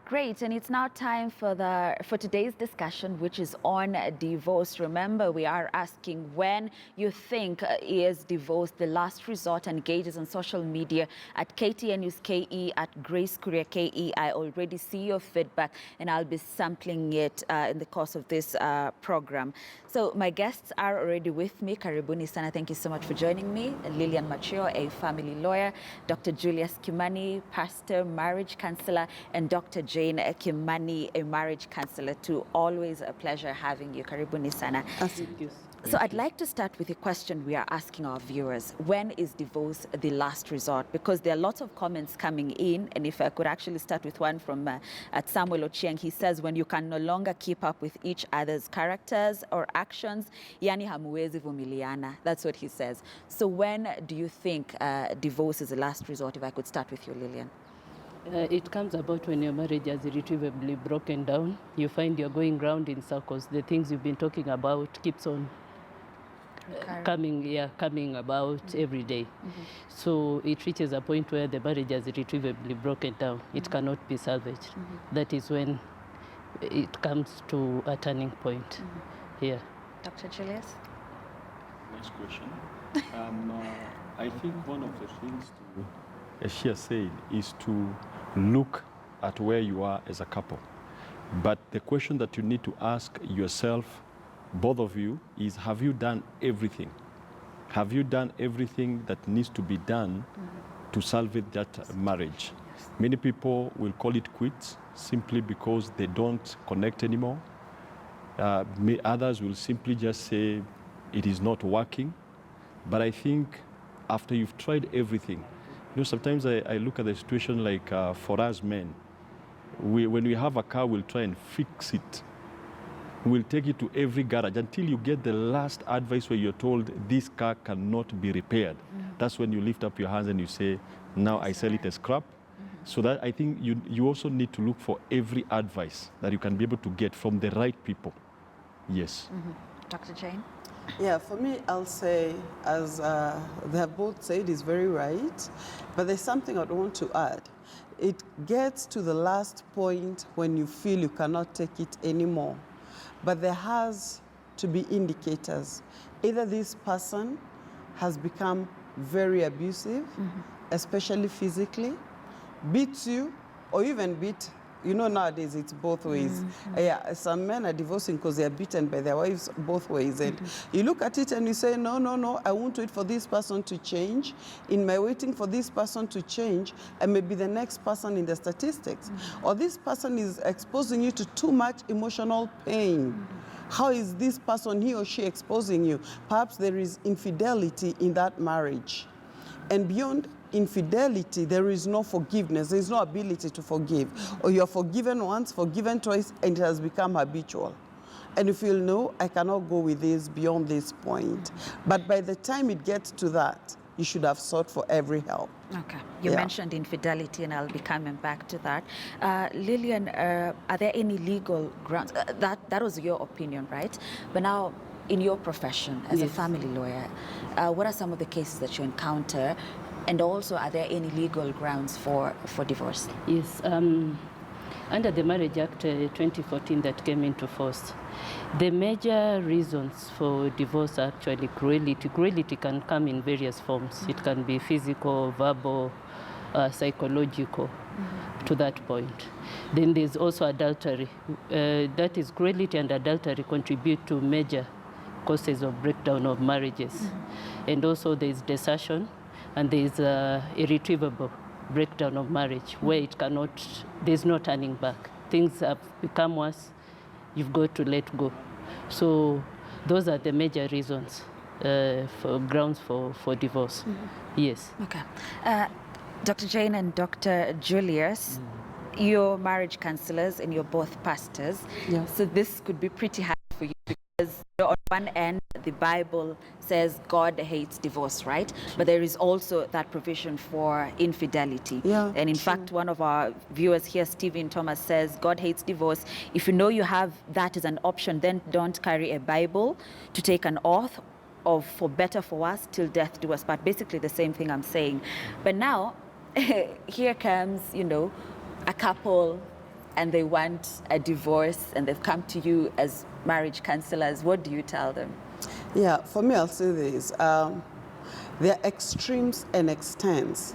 Great, and it's now time for today's discussion, which is on divorce. Remember, we are asking when you think is divorce the last resort, and engage us on social media at KTN News KE, at Grace Courier KE. I already see your feedback, and I'll be sampling it in the course of this program. So my guests are already with me. Karibuni sana. Thank you so much for joining me. Lillian Machio, a family lawyer, Dr. Julius Kimani, pastor, marriage counselor, and Dr. Jane Kimani, a marriage counselor too. Always a pleasure having you. Karibuni sana. Thank you. So I'd like to start with a question we are asking our viewers. When is divorce the last resort? Because there are lots of comments coming in, and if I could actually start with one from at Samuel Ochieng, he says, when you can no longer keep up with each other's characters or actions, yani hamuwezi vumiliana. That's what he says. So when do you think divorce is the last resort? If I could start with you, Lillian. It comes about when your marriage has irretrievably broken down. You find you're going round in circles. The things you've been talking about keeps on coming about every day. So it reaches a point where the marriage has irretrievably broken down. It cannot be salvaged. That is when it comes to a turning point. Yeah. Dr. Julius? Next question. I think one of the things to, as she has said, is to look at where you are as a couple. But the question that you need to ask yourself, both of you, is have you done everything? Have you done everything that needs to be done to salvage that marriage? Many people will call it quits simply because they don't connect anymore. Others will simply just say it is not working. But I think after you've tried everything, you know, sometimes I look at the situation like for us men, when we have a car, we'll try and fix it. We'll take it to every garage until you get the last advice where you're told this car cannot be repaired. That's when you lift up your hands and you say, now I sell it as scrap. So that I think you also need to look for every advice that you can be able to get from the right people. Yes. Dr. Jane? Yeah, for me, I'll say, as they have both said, is very right. But there's something I want to add. It gets to the last point when you feel you cannot take it anymore. But there has to be indicators. Either this person has become very abusive, especially physically, beats you, or even beat. You know, nowadays it's both ways. Yeah, some men are divorcing because they are beaten by their wives both ways. And you look at it and you say, no, no, no, I won't wait for this person to change. In my waiting for this person to change, I may be the next person in the statistics. Or this person is exposing you to too much emotional pain. How is this person, he or she, exposing you? Perhaps there is infidelity in that marriage. And beyond infidelity, there is no forgiveness. There is no ability to forgive. Or you're forgiven once, forgiven twice, and it has become habitual. And you feel, no, I cannot go with this beyond this point. But by the time it gets to that, you should have sought for every help. Okay. You mentioned infidelity, and I'll be coming back to that. Lillian, are there any legal grounds? That was your opinion, right? But now, in your profession as a family lawyer, what are some of the cases that you encounter? And also, are there any legal grounds for divorce? Yes. Under the Marriage Act 2014 that came into force, the major reasons for divorce are actually cruelty. Cruelty can come in various forms. It can be physical, verbal, psychological, to that point. Then there's also adultery. That is, cruelty and adultery contribute to major causes of breakdown of marriages. And also there's desertion, and there's irretrievable breakdown of marriage where it cannot, there's no turning back. Things have become worse, you've got to let go. So those are the major reasons for grounds for divorce. Yes. Okay. Dr. Jane and Dr. Julius, you're marriage counselors and you're both pastors. Yes. So this could be pretty hard for you because on one end, the Bible says God hates divorce, right? But there is also that provision for infidelity. Yeah, and in fact, one of our viewers here, Stephen Thomas, says God hates divorce. If you know you have that as an option, then don't carry a Bible to take an oath of for better for us till death do us part. Basically the same thing I'm saying. But now, here comes, you know, a couple and they want a divorce and they've come to you as marriage counselors, what do you tell them? Yeah, for me, I'll say this. There are extremes and extents.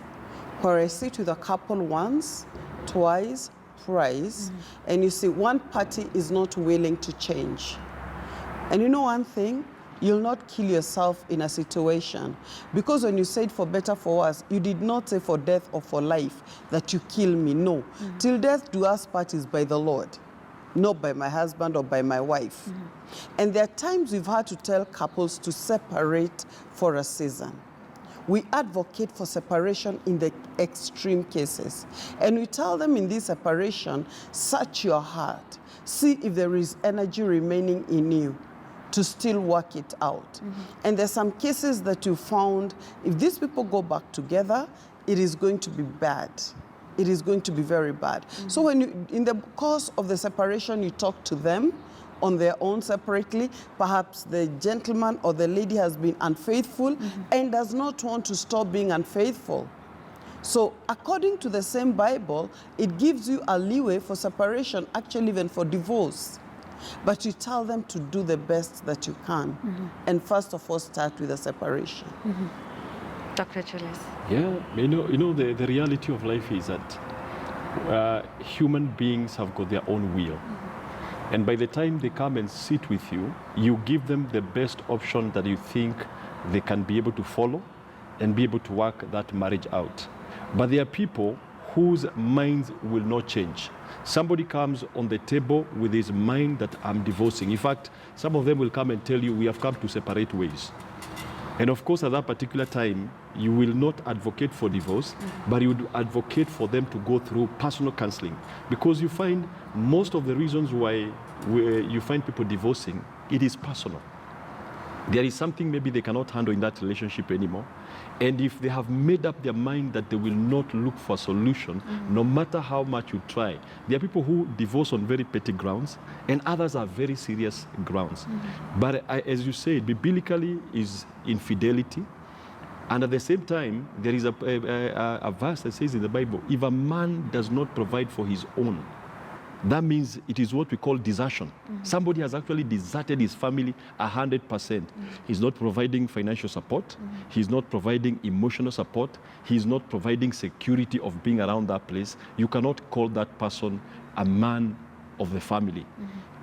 Where I sit with a couple once, twice, thrice, and you see one party is not willing to change. And you know one thing? You'll not kill yourself in a situation. Because when you said for better, for worse, you did not say for death or for life that you kill me. No. Till death do us part is by the Lord, not by my husband or by my wife. And there are times we've had to tell couples to separate for a season. We advocate for separation in the extreme cases. And we tell them in this separation, search your heart. See if there is energy remaining in you to still work it out. And there's some cases that you found, if these people go back together, it is going to be bad. It is going to be very bad. So when you, in the course of the separation, you talk to them on their own separately, perhaps the gentleman or the lady has been unfaithful and does not want to stop being unfaithful. So according to the same Bible, it gives you a leeway for separation, actually even for divorce. But you tell them to do the best that you can. And first of all, start with a separation. Dr. Julius. Yeah, you know the reality of life is that human beings have got their own will. And by the time they come and sit with you, you give them the best option that you think they can be able to follow and be able to work that marriage out. But there are people whose minds will not change. Somebody comes on the table with his mind that I'm divorcing. In fact, some of them will come and tell you, we have come to separate ways. And of course, at that particular time, you will not advocate for divorce, but you would advocate for them to go through personal counseling. Because you find most of the reasons why you find people divorcing, it is personal. There is something maybe they cannot handle in that relationship anymore. And if they have made up their mind that they will not look for a solution, no matter how much you try, there are people who divorce on very petty grounds, and others are very serious grounds. But as you say, biblically is infidelity. And at the same time, there is a verse that says in the Bible, if a man does not provide for his own, that means it is what we call desertion. Somebody has actually deserted his family 100%. He's not providing financial support. He's not providing emotional support. He's not providing security of being around that place. You cannot call that person a man of the family.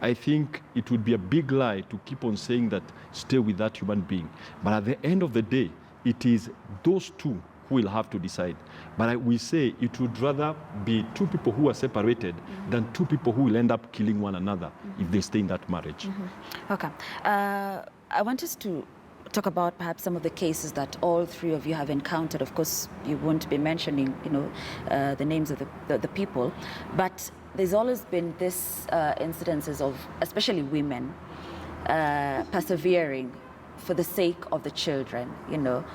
I think it would be a big lie to keep on saying that stay with that human being. But at the end of the day, it is those two who will have to decide. But we say it would rather be two people who are separated than two people who will end up killing one another if they stay in that marriage. Okay. I want us to talk about perhaps some of the cases that all three of you have encountered. Of course, you won't be mentioning, the names of the people, but there's always been this incidences of, especially women, persevering for the sake of the children,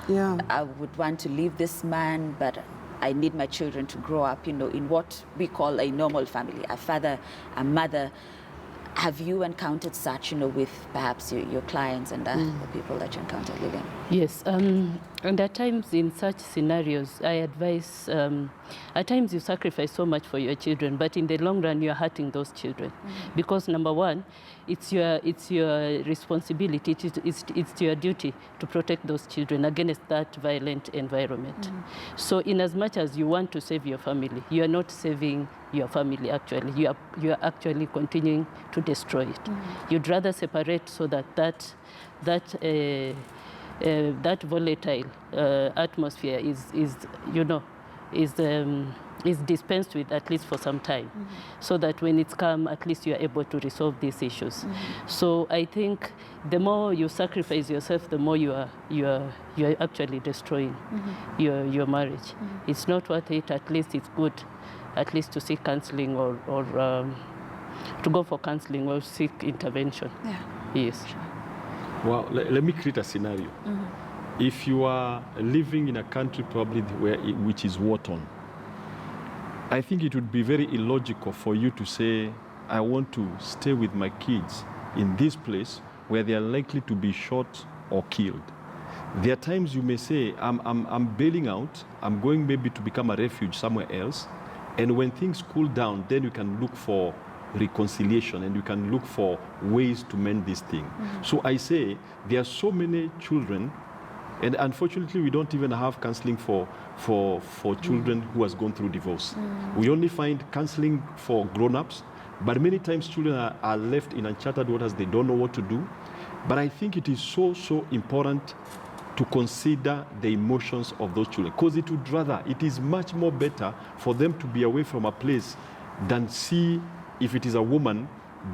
Yeah. I would want to leave this man, but I need my children to grow up, in what we call a normal family, a father, a mother. Have you encountered such, with perhaps your clients and the people that you encountered, Lillian? Yes, and at times in such scenarios, I advise, at times you sacrifice so much for your children, but in the long run, you're hurting those children. Because number one, it's your responsibility, it's your duty to protect those children against that violent environment. So in as much as you want to save your family, you are not saving your family actually. You are actually continuing to destroy it. You'd rather separate so that volatile atmosphere is dispensed with, at least for some time, so that when it's come, at least you are able to resolve these issues. So I think the more you sacrifice yourself, the more you are actually destroying your marriage. It's not worth it. At least it's good, at least to seek counseling or to go for counseling or seek intervention. Yeah. Yes. Sure. Well, let me create a scenario. If you are living in a country probably which is war-torn, I think it would be very illogical for you to say, I want to stay with my kids in this place where they are likely to be shot or killed. There are times you may say, I'm bailing out, I'm going maybe to become a refuge somewhere else, And when things cool down, then you can look for reconciliation and you can look for ways to mend this thing. So I say there are so many children, and unfortunately we don't even have counseling for children who has gone through divorce. We only find counseling for grown-ups, but many times children are left in uncharted waters. They don't know what to do. But I think it is so important to consider the emotions of those children, because it is much more better for them to be away from a place than see, if it is a woman,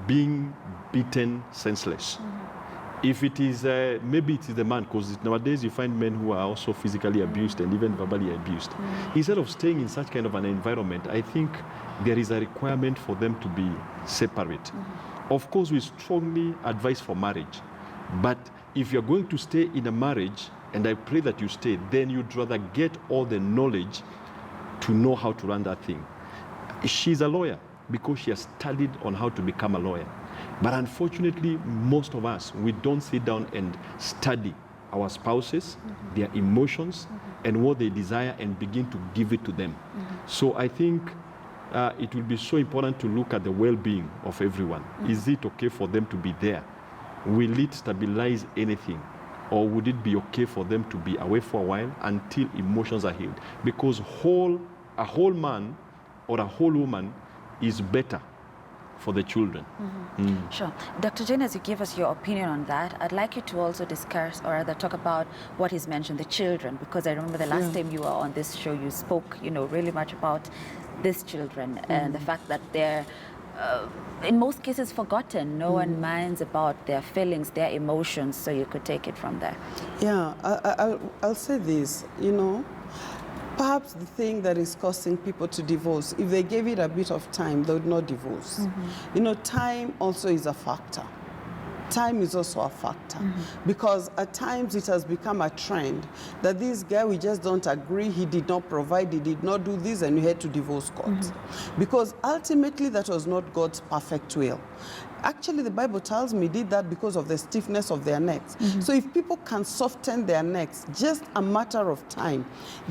being beaten senseless. If it is, maybe it is the man, because nowadays you find men who are also physically abused and even verbally abused. Instead of staying in such kind of an environment, I think there is a requirement for them to be separate. Of course, we strongly advise for marriage, but if you're going to stay in a marriage, and I pray that you stay, then you'd rather get all the knowledge to know how to run that thing. She's a lawyer because she has studied on how to become a lawyer. But unfortunately, most of us, we don't sit down and study our spouses, their emotions, and what they desire, and begin to give it to them. So I think it will be so important to look at the well-being of everyone. Is it okay for them to be there? Will it stabilize anything? Or would it be okay for them to be away for a while until emotions are healed? Because a whole man or a whole woman is better for the children. Sure. Dr. Jane, as you give us your opinion on that, I'd like you to also discuss or rather talk about what is mentioned, the children, because I remember the last time you were on this show, you spoke, really much about these children and the fact that they're in most cases forgotten. No one minds about their feelings, their emotions, so you could take it from there. Yeah, I'll say this, perhaps the thing that is causing people to divorce, if they gave it a bit of time, they would not divorce. Time also is a factor. Time is also a factor, because at times it has become a trend that this guy, we just don't agree, he did not provide, he did not do this, and we had to divorce court. Because ultimately that was not God's perfect will. Actually, the Bible tells me did that because of the stiffness of their necks. So if people can soften their necks, just a matter of time.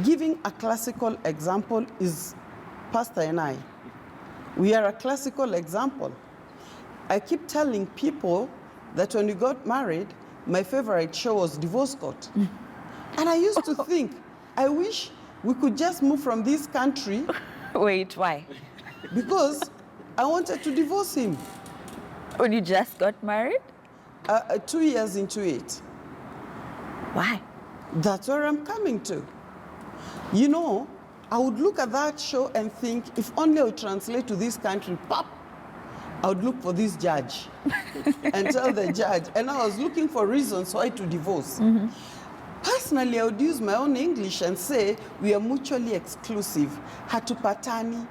Giving a classical example is Pastor and I. We are a classical example. I keep telling people that when we got married, my favorite show was Divorce Court. And I used to think, I wish we could just move from this country. Wait, why? Because I wanted to divorce him. When you just got married? 2 years into it. Why? That's where I'm coming to. I would look at that show and think, if only I would translate to this country, pop, I would look for this judge and tell the judge. And I was looking for reasons why to divorce. Personally, I would use my own English and say, we are mutually exclusive. Hatupatani.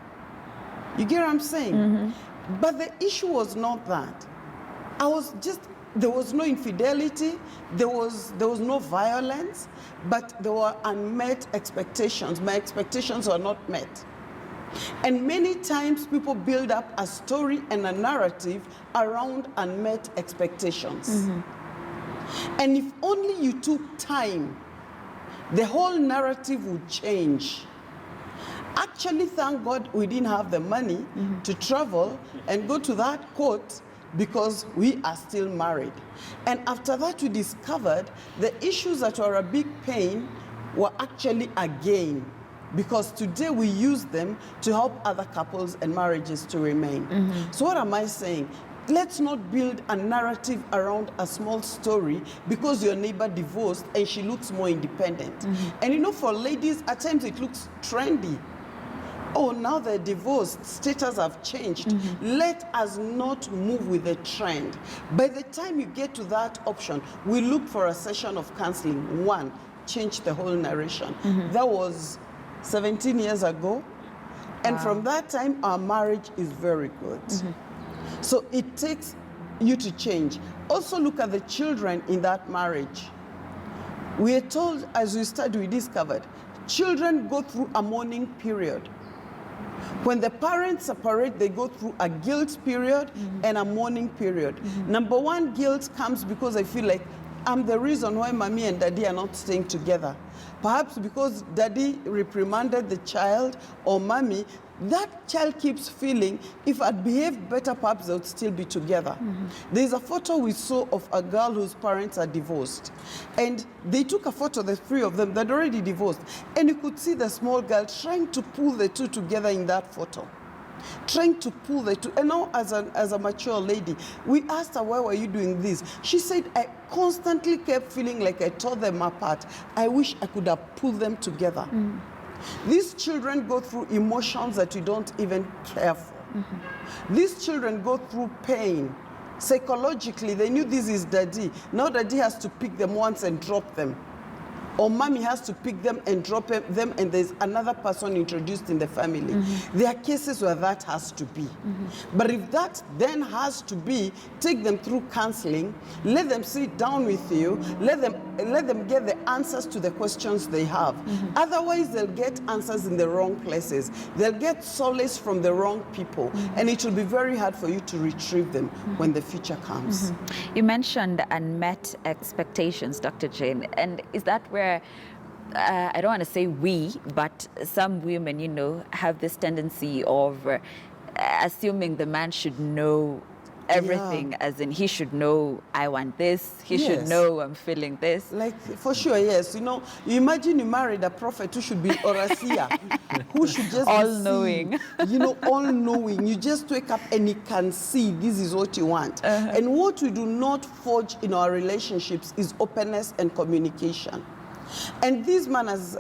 You get what I'm saying? But the issue was not that. There was no infidelity, there was no violence, but there were unmet expectations. My expectations were not met. And many times people build up a story and a narrative around unmet expectations. And if only you took time, the whole narrative would change. Actually, thank God we didn't have the money to travel and go to that court, because we are still married. And after that, we discovered the issues that were a big pain were actually a gain, because today we use them to help other couples and marriages to remain. So what am I saying? Let's not build a narrative around a small story because your neighbor divorced and she looks more independent. And for ladies, at times it looks trendy. Oh, now they're divorced, status have changed. Let us not move with the trend. By the time you get to that option, we look for a session of counseling. One, change the whole narration. That was 17 years ago. And from that time, our marriage is very good. So it takes you to change. Also look at the children in that marriage. We are told, as we studied, we discovered, children go through a mourning period. When the parents separate, they go through a guilt period and a mourning period. Number one, guilt comes because I feel like I'm the reason why mommy and daddy are not staying together. Perhaps because daddy reprimanded the child, or mommy, that child keeps feeling, if I'd behaved better, perhaps they would still be together. There's a photo we saw of a girl whose parents are divorced. And they took a photo, the three of them, they'd already divorced. And you could see the small girl trying to pull the two together in that photo. Trying to pull the two. And now as a mature lady, we asked her, why were you doing this? She said, I constantly kept feeling like I tore them apart. I wish I could have pulled them together. These children go through emotions that you don't even care for. These children go through pain. Psychologically, they knew this is daddy. Now daddy has to pick them once and drop them. Or mommy has to pick them and drop them, and there's another person introduced in the family. There are cases where that has to be. But if that then has to be, take them through counseling, let them sit down with you, let them get the answers to the questions they have. Otherwise, they'll get answers in the wrong places. They'll get solace from the wrong people, and it will be very hard for you to retrieve them when the future comes. You mentioned unmet expectations, Dr. Jane, and is that where I don't want to say we, but some women, you know, have this tendency of assuming the man should know everything, as in he should know I want this, he should know I'm feeling this. Like, for sure, yes. You know, you imagine you married a prophet who should be or a seer, who should just all-knowing. You know, all-knowing. You just wake up and he can see this is what you want. And what we do not forge in our relationships is openness and communication. And this man, as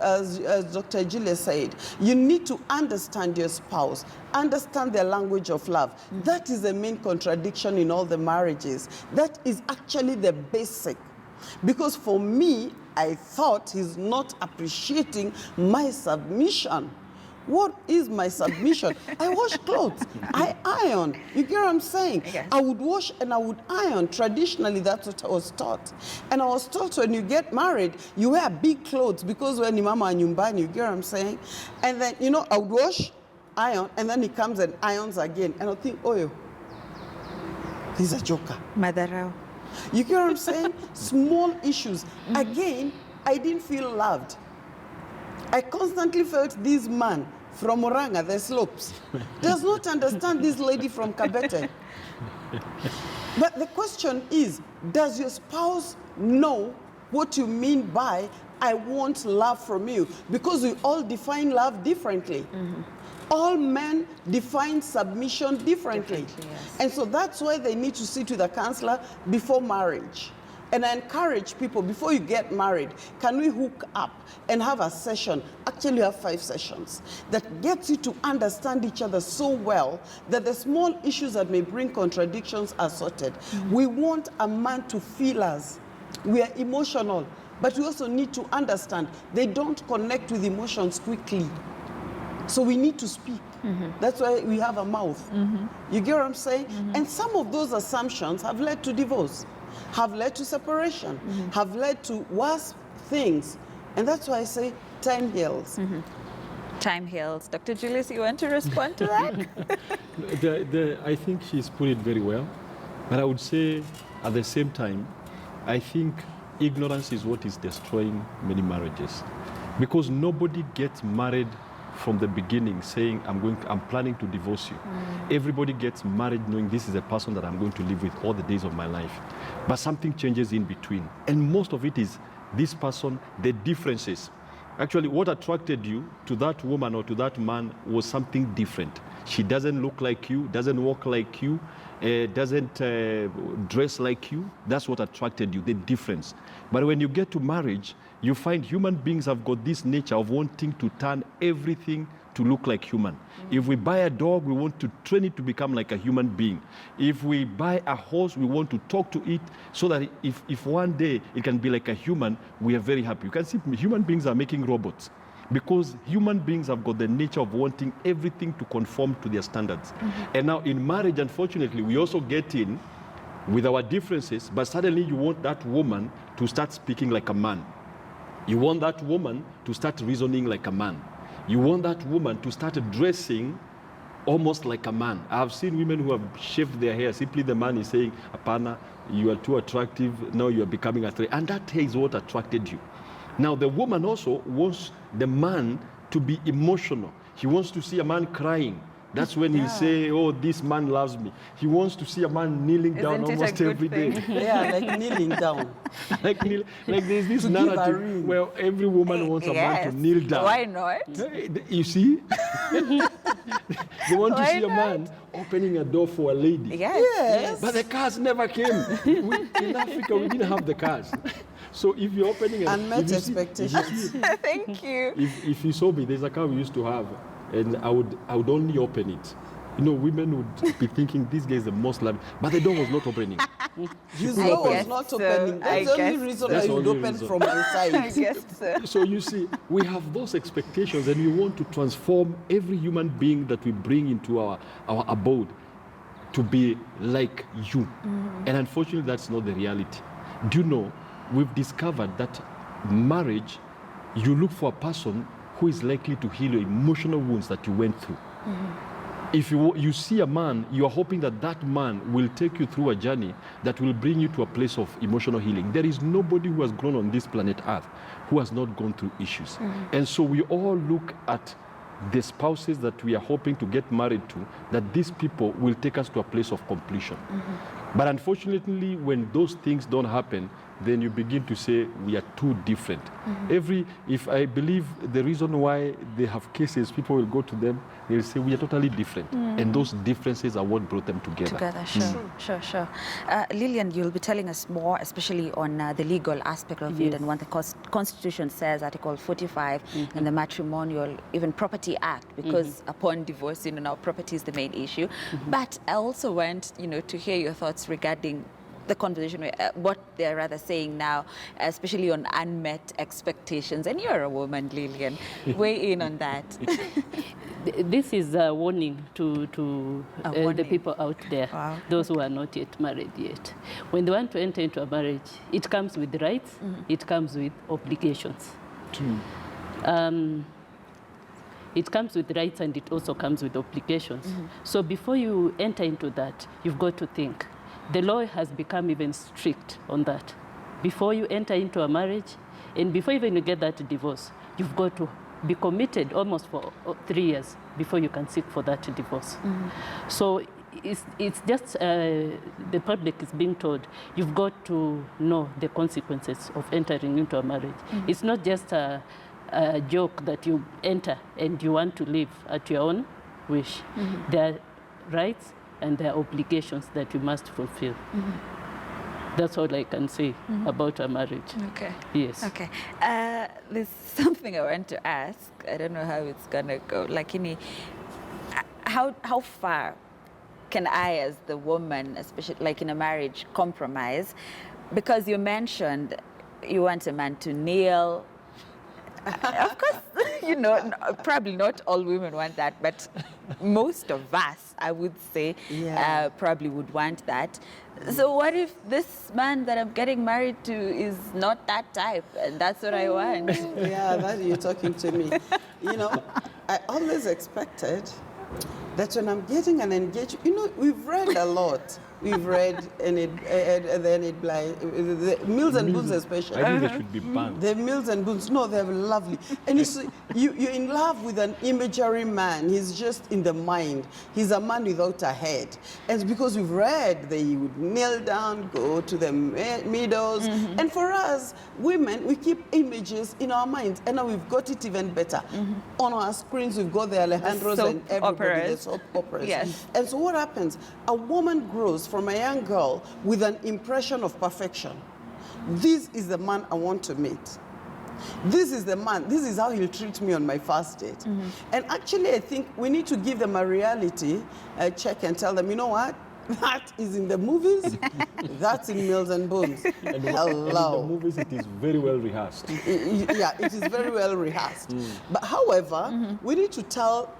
Dr. Julia said, you need to understand your spouse, understand their language of love. That is the main contradiction in all the marriages. That is actually the basic. Because for me, I thought he's not appreciating my submission. What is my submission? I wash clothes. I iron. You get what I'm saying? Yes. I would wash and I would iron. Traditionally, that's what I was taught. And I was taught when you get married, you wear big clothes because when mama and nyumbani, you get what I'm saying? And then, you know, I would wash, iron, and then he comes and irons again. And I think, oh, he's a joker. Madarao. You get what I'm saying? Small issues. Again, I didn't feel loved. I constantly felt this man from Oranga, the slopes, does not understand this lady from Kabete. But the question is, does your spouse know what you mean by, I want love from you? Because we all define love differently. All men define submission differently. Yes. And so that's why they need to sit with a counselor before marriage. And I encourage people, before you get married, can we hook up and have a session? Actually, you have 5 sessions that gets you to understand each other so well that the small issues that may bring contradictions are sorted. We want a man to feel us. We are emotional, but we also need to understand they don't connect with emotions quickly. So we need to speak. That's why we have a mouth. You get what I'm saying? And some of those assumptions have led to divorce, have led to separation, have led to worse things. And that's why I say time heals. Time heals. Dr. Julius, you want to respond to that? I think she's put it very well. But I would say, at the same time, I think ignorance is what is destroying many marriages. Because nobody gets married from the beginning saying, I'm planning to divorce you. Everybody gets married knowing this is a person that I'm going to live with all the days of my life. But something changes in between. And most of it is this person, the differences. Actually, what attracted you to that woman or to that man was something different. She doesn't look like you, doesn't walk like you, doesn't dress like you. That's what attracted you, the difference. But when you get to marriage, you find human beings have got this nature of wanting to turn everything to look like human. If we buy a dog, we want to train it to become like a human being. If we buy a horse, we want to talk to it so that if one day it can be like a human, we are very happy. You can see human beings are making robots because human beings have got the nature of wanting everything to conform to their standards. And now in marriage, unfortunately, we also get in with our differences, but suddenly you want that woman to start speaking like a man. You want that woman to start reasoning like a man. You want that woman to start dressing almost like a man. I've seen women who have shaved their hair. Simply the man is saying, Apana, you are too attractive. Now you are becoming a threat. And that is what attracted you. Now the woman also wants the man to be emotional. He wants to see a man crying. That's when he'll say, oh, this man loves me. He wants to see a man kneeling down Isn't it a almost good every day. Yeah, like kneeling down. like there's this To give a narrative ring. where every woman wants a man to kneel down. Why not? You see? They want to Why see a man opening a door for a lady. Yes. But the cars never came. In Africa, we didn't have the cars. So if you're opening a... Unmet if you see- expectations. Thank you. if you saw me, there's a car we used to have, and I would only open it. You know, women would be thinking, this guy is the most loving, but the door was not opening. His I door was guess not so. opening. I That's the only guess reason so. why That's you the would only open reason. from my I side. guess so. So you see, we have those expectations, and we want to transform every human being that we bring into our abode to be like you. And unfortunately, that's not the reality. Do you know, we've discovered that marriage, you look for a person who is likely to heal your emotional wounds that you went through. If you see a man, you are hoping that that man will take you through a journey that will bring you to a place of emotional healing. There is nobody who has grown on this planet Earth who has not gone through issues. And so we all look at the spouses that we are hoping to get married to, that these people will take us to a place of completion. But unfortunately, when those things don't happen, then you begin to say we are too different. If I believe the reason why they have cases, people will go to them, they'll say we are totally different. And those differences are what brought them together. Sure. Lillian, you'll be telling us more, especially on the legal aspect of it and what the Constitution says, Article 45, and the Matrimonial, even Property Act, because upon divorce, now property is the main issue. But I also want, to hear your thoughts regarding the conversation, what they're rather saying now, especially on unmet expectations. And you're a woman, Lillian. Weigh in on that. This is a warning to the people out there, those who are not yet married yet. When they want to enter into a marriage, it comes with rights, it comes with obligations. It comes with rights and it also comes with obligations. So before you enter into that, you've got to think. The law has become even strict on that. Before you enter into a marriage, and before even you get that divorce, you've got to be committed almost for 3 years before you can seek for that divorce. So it's just the public is being told, you've got to know the consequences of entering into a marriage. It's not just a joke that you enter and you want to live at your own wish. There are rights and there are obligations that you must fulfill. That's all I can say about a marriage. Okay. Yes. Okay. There's something I want to ask. I don't know how it's gonna go. Like, how far can I, as the woman, especially like in a marriage, compromise? Because you mentioned you want a man to kneel. Of course, probably not all women want that, but most of us, I would say, probably would want that. So what if this man that I'm getting married to is not that type, and that's what I want? Yeah, that you're talking to me. I always expected that when I'm getting an engagement, we've read a lot. We've read the Mills and Boons especially. I think they should be banned. The Mills and Boons, no, they're lovely. And you see, you're in love with an imaginary man. He's just in the mind. He's a man without a head. And because we've read that he would kneel down, go to the meadows. And for us, women, we keep images in our minds. And now we've got it even better. On our screens, we've got the Alejandros and everybody, the soap operas. Yes. And so what happens? A woman grows from a young girl with an impression of perfection. This is the man I want to meet. This is the man, this is how he'll treat me on my first date. And actually, I think we need to give them a reality check and tell them, you know what? That is in the movies, that's in Mills and Boons. And Hello. in the movies, it is very well rehearsed. Yeah, it is very well rehearsed. But however, we need to tell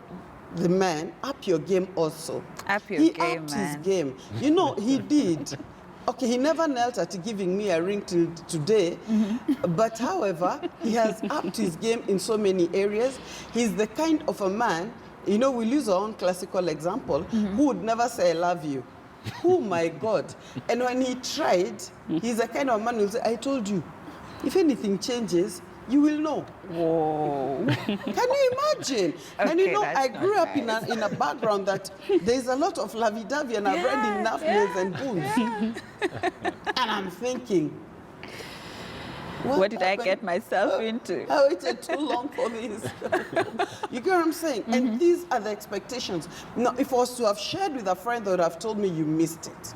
the man, up your game also. Up your he game, upped man. his game. He did. Okay, he never knelt at giving me a ring till today, but however, he has upped his game in so many areas. He's the kind of a man, we'll use our own classical example, who would never say, I love you. Oh my God. And when he tried, he's the kind of man who will say, I told you, if anything changes, you will know. Whoa. Can you imagine? And Okay, I that's grew not up in a background that there's a lot of lovey-dovey, and I've read enough years and booze. And I'm thinking, What did I happened? get myself into? I waited too long for this. You get what I'm saying? And these are the expectations. Now, if I was to have shared with a friend, they would have told me you missed it.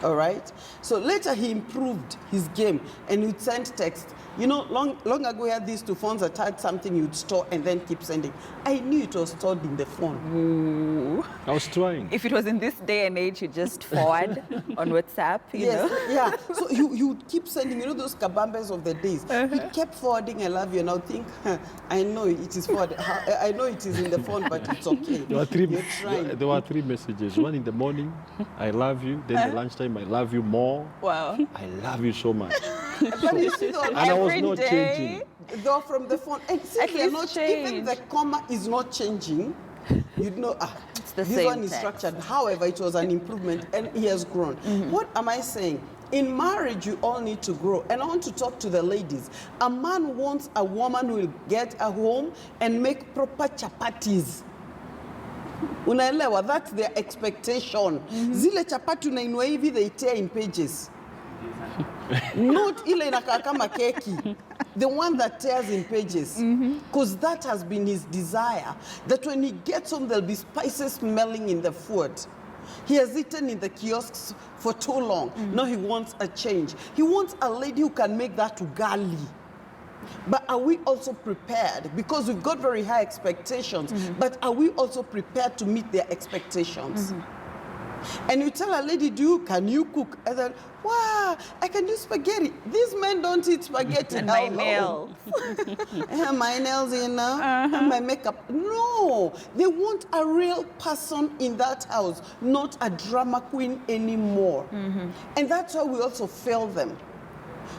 All right? So later he improved his game and he'd send text. You know, long ago we had these two phones that had something you'd store and then keep sending. I knew it was stored in the phone. Ooh. I was trying. If it was in this day and age, you just forward on WhatsApp, you know? Yeah. So you would keep sending, you know, those kabambes of the days. He kept forwarding, I love you, and I would think, I know it is forwarded. I know it is in the phone, but it's okay. There were three messages. One in the morning, I love you. Then the lunchtime, I love you more. Wow. I love you so much. But you see, And I was not changing. Though from the phone, and see, At they're least not, even the change. comma is not changing. You'd know, It's the this same one is text. structured. However, it was an improvement and he has grown. What am I saying? In marriage, you all need to grow. And I want to talk to the ladies. A man wants a woman who will get a home and make proper chapatis. Unaelewa, that's their expectation. Zile chapati unainua hivi, they tear in pages. Not ile inakaa kama keki. The one that tears in pages. Because that has been his desire. That when he gets home, there'll be spices smelling in the food. He has eaten in the kiosks for too long. Now he wants a change. He wants a lady who can make that ugali. But are we also prepared? Because we've got very high expectations. But are we also prepared to meet their expectations? And you tell a lady, can you cook? And then, wow, I can do spaghetti. These men don't eat spaghetti. And my Hello. nails. And my nails, you know, and my makeup. No, they want a real person in that house, not a drama queen anymore. And that's why we also fail them.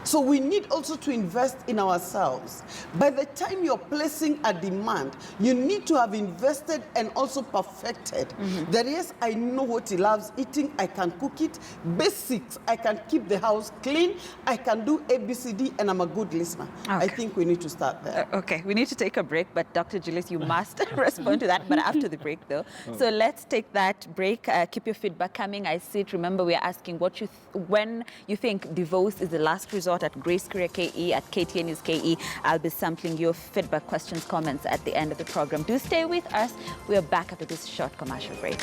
So we need also to invest in ourselves. By the time you're placing a demand, you need to have invested and also perfected. That yes, I know what he loves eating, I can cook it. Basics, I can keep the house clean, I can do ABCD, and I'm a good listener. I Okay. think we need to start there. Okay, we need to take a break, but Dr. Julius, you must respond to that, but after the break, though. So let's take that break. Keep your feedback coming. I see it. Remember, we are asking when you think divorce is the last resort at Grace Career KE, at KTN News KE. I'll be sampling your feedback, questions, comments at the end of the program. Do stay with us. We are back after this short commercial break.